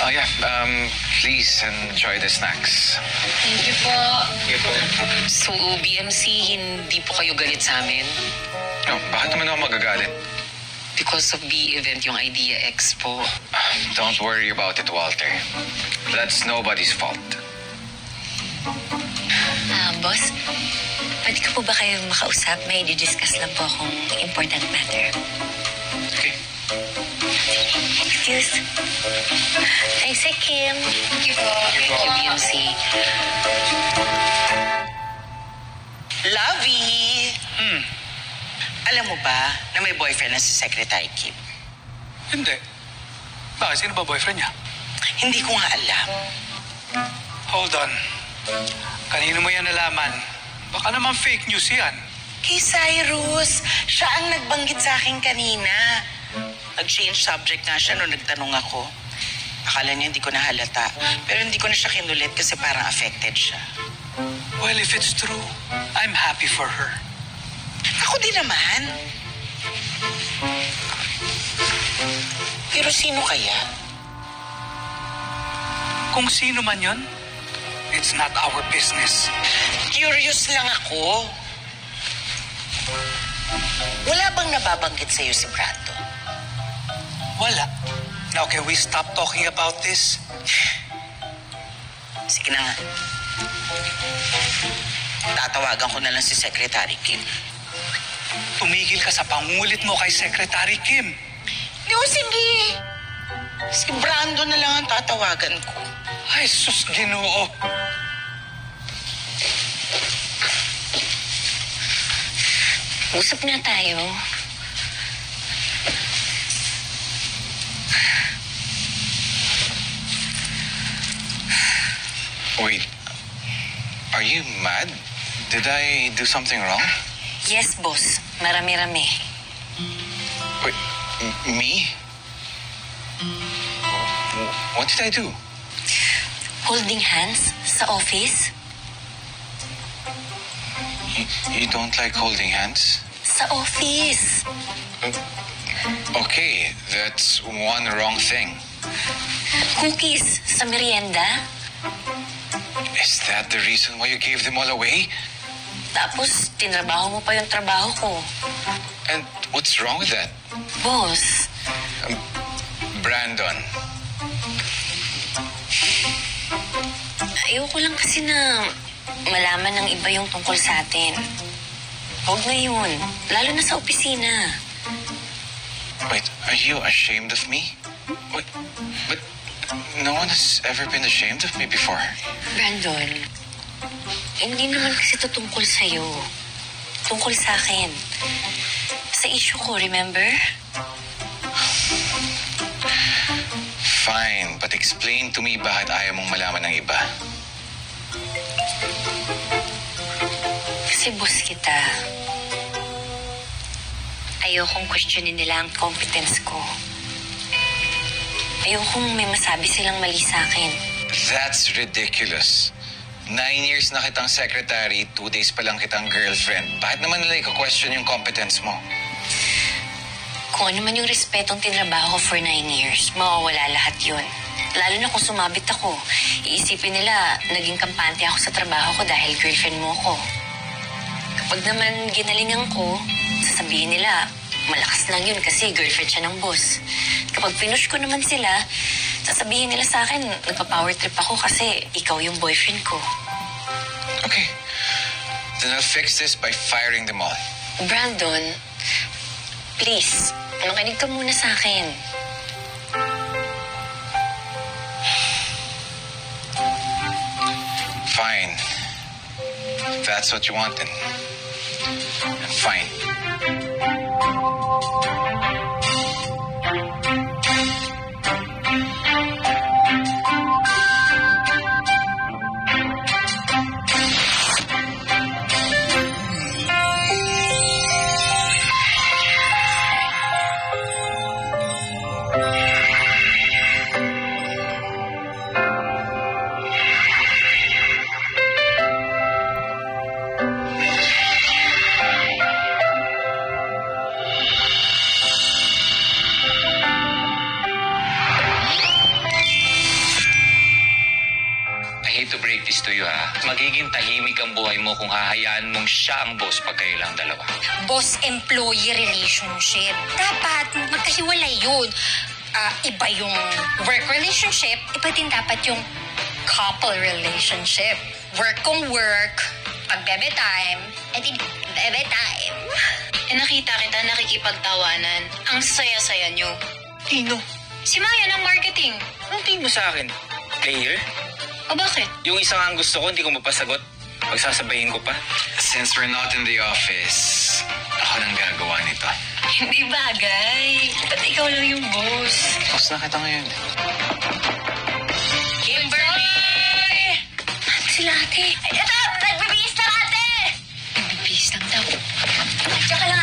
Oh, yeah. Please enjoy the snacks. Thank you po. Thank you po. So, BMC, hindi po kayo galit sa amin? No, bakit naman ako magagalit? Because of the event, yung Idea Expo. Don't worry about it, Walter. That's nobody's fault. Boss, pwede ko po ba kayong makausap? May di-discuss lang po akong important matter. Okay. Excuse. Ay, si Kim. Thank you po. Thank you, BMC. Lovey! Alam mo ba na may boyfriend na si Secretary Kim? Hindi. Bakit? Sino ba boyfriend niya? Hindi ko nga alam. Hold on. Kanino mo yan nalaman? Baka naman fake news yan. Kay Cyrus, siya ang nagbanggit sa akin kanina. Nag-change subject nga siya nung nagtanong ako. Akala niya hindi ko nahalata. Pero hindi ko na siya kinulit kasi parang affected siya. Well, if it's true, I'm happy for her. Ako din naman. Pero sino kaya? Kung sino man yon, it's not our business. Curious lang ako. Wala bang nababanggit sa'yo si Brando? Wala. Now, can we stop talking about this? Sige na nga. Tatawagan ko na lang si Secretary Kim. Tumigil ka sa pangungulit mo kay Secretary Kim. O sige. Si Brando na lang ang tatawagan ko. Ay, sus, Ginoo. Usap na tayo. Wait. Are you mad? Did I do something wrong? Yes, boss. Marami-rami. Wait, me? What did I do? Holding hands sa office? You don't like holding hands? Sa office. Okay, that's one wrong thing. Cookies sa merienda? Is that the reason why you gave them all away? Tapos, tinrabaho mo pa yung trabaho ko. And what's wrong with that? Boss, Brandon. ayoko lang kasi na malaman ng iba yung tungkol sa atin. Huwag ngayon, lalo na sa opisina. Wait, are you ashamed of me? What? But no one has ever been ashamed of me before. Brandon, hindi naman kasi ito tungkol sa'yo. Tungkol sa akin. Sa issue ko, remember? Fine, but explain to me bakit ayaw mong malaman ng iba. Kasi boss kita. Ayokong questionin nila ang competence ko. Ayokong may masabi silang mali sa akin. That's ridiculous. 9 years na kitang secretary, 2 days pa lang kitang girlfriend. Bakit naman nila i-question yung competence mo? Kung ano man yung respetong tinrabaho ko for 9 years, mawawala lahat yun. Lalo na kung sumabit ako, iisipin nila naging kampante ako sa trabaho ko dahil girlfriend mo ko. Kapag naman ginalingan ko, sasabihin nila, malakas lang yun kasi girlfriend siya ng boss. Kapag pinush ko naman sila, sasabihin nila sa akin, nagpa-power trip ako kasi ikaw yung boyfriend ko. Okay. Then I'll fix this by firing them all. Brandon, please, makinig ka muna sa akin. Fine. If that's what you want, then fine. magiging tahimik ang buhay mo kung hahayaan mong siya ang boss pag kayo lang dalawa. Boss-employee relationship. Dapat magkahiwalay yun. Iba yung work relationship, iba din dapat yung couple relationship. Work kung work, pag bebe time, edi bebe time. Nakita kita nakikipagtawanan. Ang saya-saya nyo. Tino, Si Maya ng marketing. anong tingin mo sa akin? Player? O bakit? Yung isang ang gusto ko, hindi ko mapasagot. Pagsasabayin ko pa. Since we're not in the office, ako nang gagawa nito. Hindi bagay. Ba't ikaw lang yung boss? Boss na kita ngayon. Kimberly! Ano sila ate? Ito! Nagbibihis lang ate! Nagbibihis lang daw. Tsaka lang